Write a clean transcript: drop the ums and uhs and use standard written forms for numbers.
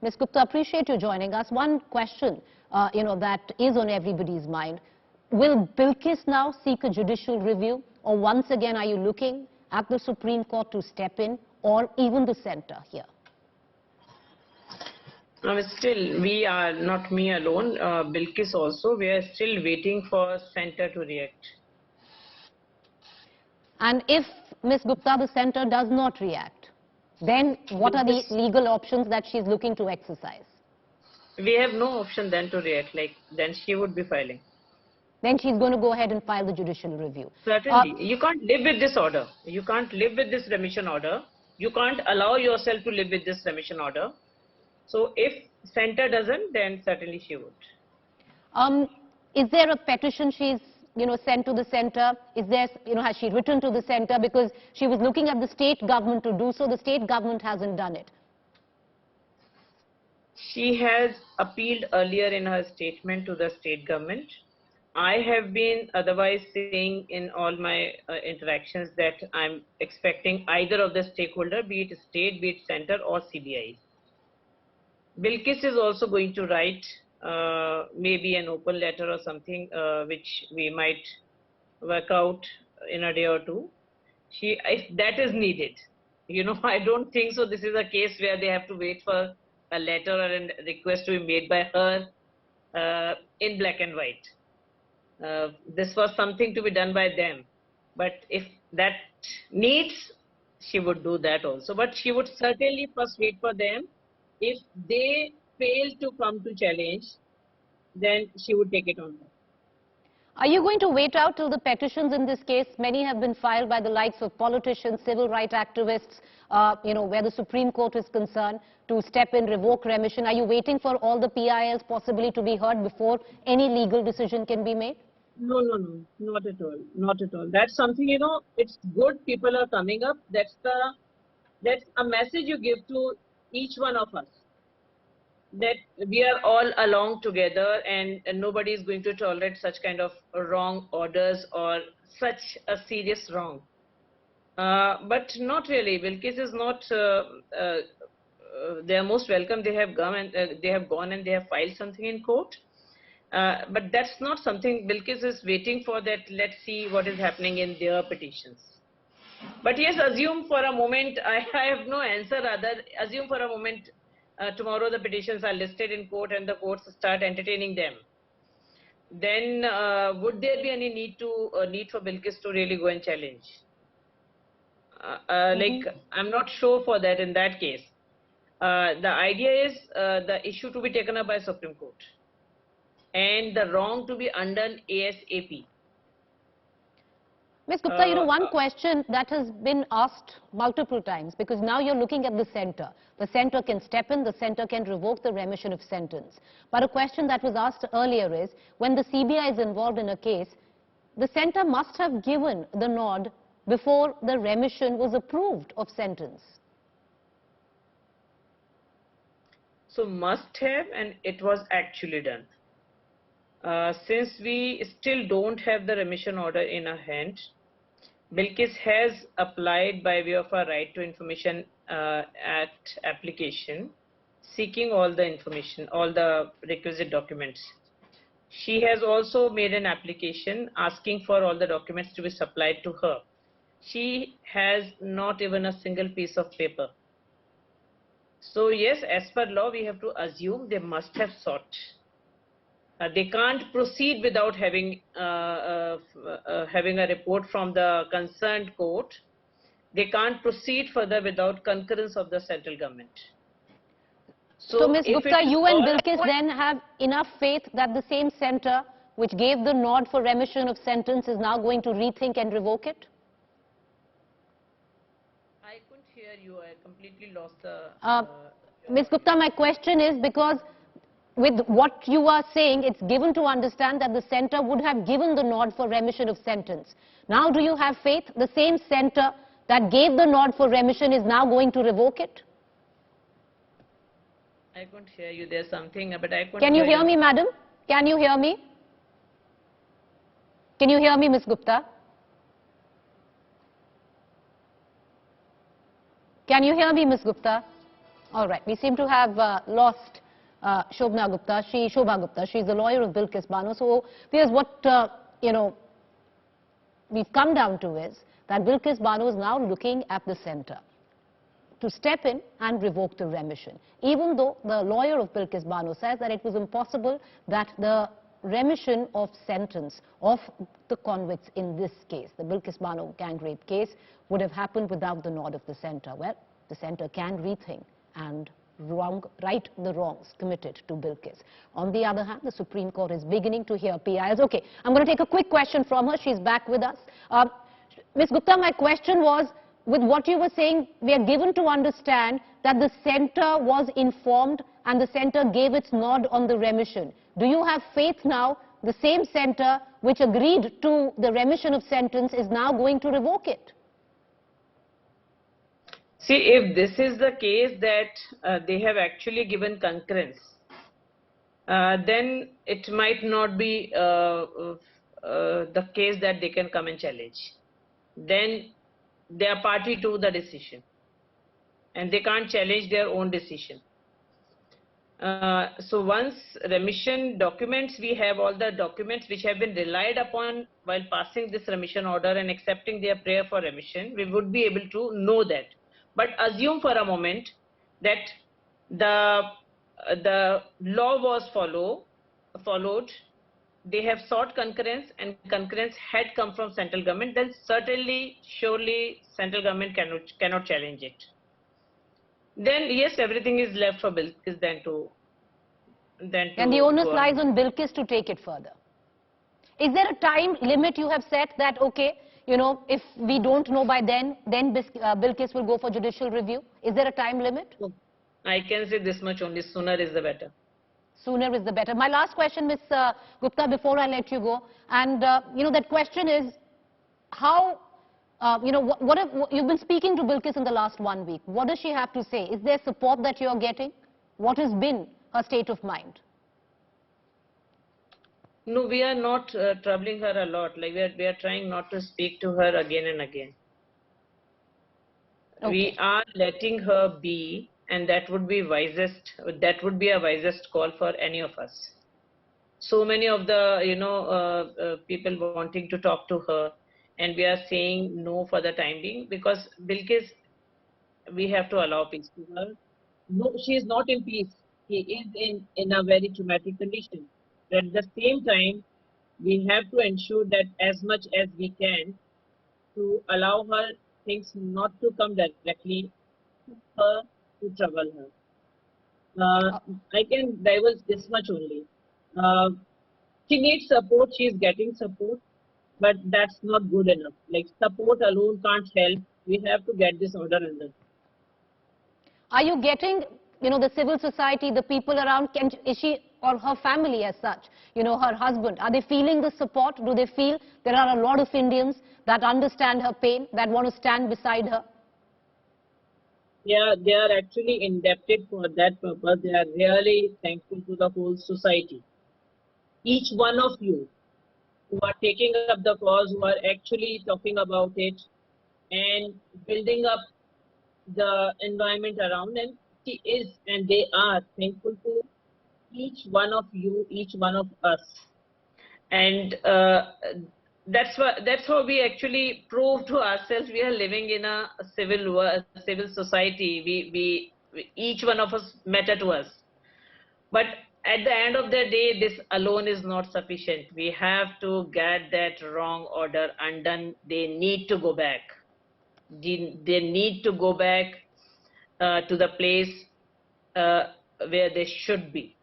Ms. Gupta, appreciate you joining us. One question, that is on everybody's mind. Will Bilkis now seek a judicial review, or once again are you looking at the Supreme Court to step in, or even the centre here? No, still, we are not me alone. Bilkis also. We are still waiting for centre to react. And if Ms. Gupta, the centre does not react, then what are the legal options that she's looking to exercise? We have no option then to react. Then she would be filing. Then she's going to go ahead and file the judicial review. Certainly. You can't live with this order. You can't live with this remission order. You can't allow yourself to live with this remission order. So if centre doesn't, then certainly she would. Is there a petition she's sent to the centre? Is there, has she written to the centre? Because she was looking at the state government to do so. The state government hasn't done it. She has appealed earlier in her statement to the state government. I have been otherwise saying in all my interactions that I'm expecting either of the stakeholder, be it state, be it centre or CBI. Bilkis is also going to write maybe an open letter or something which we might work out in a day or two. If that is needed, I don't think so. This is a case where they have to wait for a letter or a request to be made by her in black and white. This was something to be done by them. But if that needs, she would do that also. But she would certainly first wait for them. If they fail to come to challenge, then she would take it on. Are you going to wait out till the petitions in this case? Many have been filed by the likes of politicians, civil rights activists, where the Supreme Court is concerned, to step in, revoke remission. Are you waiting for all the PILs possibly to be heard before any legal decision can be made? No, not at all. Not at all. That's something, it's good people are coming up. That's a message you give to each one of us, that we are all along together and nobody is going to tolerate such kind of wrong orders or such a serious wrong. But not really. Bilkis is not, they are most welcome. They have gone and they have filed something in court. But that's not something Bilkis is waiting for, that let's see what is happening in their petitions. But yes, assume for a moment, I have no answer rather, assume for a moment tomorrow the petitions are listed in court and the courts start entertaining them. Then would there be any need for Bilkis to really go and challenge? I'm not sure for that in that case. The idea is the issue to be taken up by Supreme Court and the wrong to be undone ASAP. Ms. Gupta, one question that has been asked multiple times, because now you're looking at the centre. The centre can step in, the centre can revoke the remission of sentence. But a question that was asked earlier is, when the CBI is involved in a case, the centre must have given the nod before the remission was approved of sentence. So must have, and it was actually done. Since we still don't have the remission order in our hand, Bilkis has applied by way of a right to information application, seeking all the information, all the requisite documents. She has also made an application asking for all the documents to be supplied to her. She has not even a single piece of paper. So yes, as per law, we have to assume they must have sought. They can't proceed without having a report from the concerned court. They can't proceed further without concurrence of the central government. So Ms. Gupta, you and Bilkis then have enough faith that the same centre which gave the nod for remission of sentence is now going to rethink and revoke it? I couldn't hear you. I completely lost the... Ms. Gupta, my question is because with what you are saying, it's given to understand that the centre would have given the nod for remission of sentence. Now, do you have faith the same centre that gave the nod for remission is now going to revoke it? I couldn't hear you. There's something, but I couldn't. Can you hear me, madam? Can you hear me? Can you hear me, Ms. Gupta? Can you hear me, Ms. Gupta? All right, we seem to have lost Shobha Gupta. She's the lawyer of Bilkis Bano. So here's what, we've come down to is that Bilkis Bano is now looking at the centre to step in and revoke the remission, even though the lawyer of Bilkis Bano says that it was impossible that the remission of sentence of the convicts in this case, the Bilkis Bano gang rape case, would have happened without the nod of the centre. Well, the centre can rethink and right the wrongs committed to Bilkis. On the other hand, the Supreme Court is beginning to hear PIs. Okay, I'm going to take a quick question from her. She's back with us. Ms. Gupta, my question was, with what you were saying, we are given to understand that the centre was informed and the centre gave its nod on the remission. Do you have faith now the same centre which agreed to the remission of sentence is now going to revoke it? See, if this is the case that they have actually given concurrence, then it might not be the case that they can come and challenge. Then they are party to the decision and they can't challenge their own decision. So once remission documents, we have all the documents which have been relied upon while passing this remission order and accepting their prayer for remission, we would be able to know that. But assume for a moment that the law was followed, they have sought concurrence and concurrence had come from central government, then surely central government cannot challenge it. Then yes, everything is left for Bilkis then to and the onus lies on Bilkis to take it further. Is there a time limit you have set that, okay, if we don't know by then Bilkis will go for judicial review? Is there a time limit? I can say this much only, sooner is the better. Sooner is the better. My last question, Ms. Gupta, before I let you go, and that question is, how, you've been speaking to Bilkis in the last 1 week. What does she have to say? Is there support that you are getting? What has been her state of mind? No, we are not troubling her a lot. Like we are trying not to speak to her again and again. Okay. We are letting her be, and that would be wisest. That would be a wisest call for any of us. So many of the people wanting to talk to her, and we are saying no for the time being because Bilkis, we have to allow peace to her. No, she is not in peace. She is in a very traumatic condition. But at the same time, we have to ensure that as much as we can to allow her things not to come directly to her to trouble her. I can divulge this much only. She needs support, she is getting support, but that's not good enough. Like support alone can't help. We have to get this order under. Are you getting, the civil society, the people around, is she or her family as such, her husband, are they feeling the support? Do they feel there are a lot of Indians that understand her pain, that want to stand beside her? Yeah, they are actually indebted for that purpose. They are really thankful to the whole society. Each one of you who are taking up the cause, who are actually talking about it and building up the environment around, and she is and they are thankful to each one of you, each one of us. And that's how we actually prove to ourselves we are living in a civil society. We each one of us matter to us. But at the end of the day, this alone is not sufficient. We have to get that wrong order undone. They need to go back. They need to go back to the place where they should be.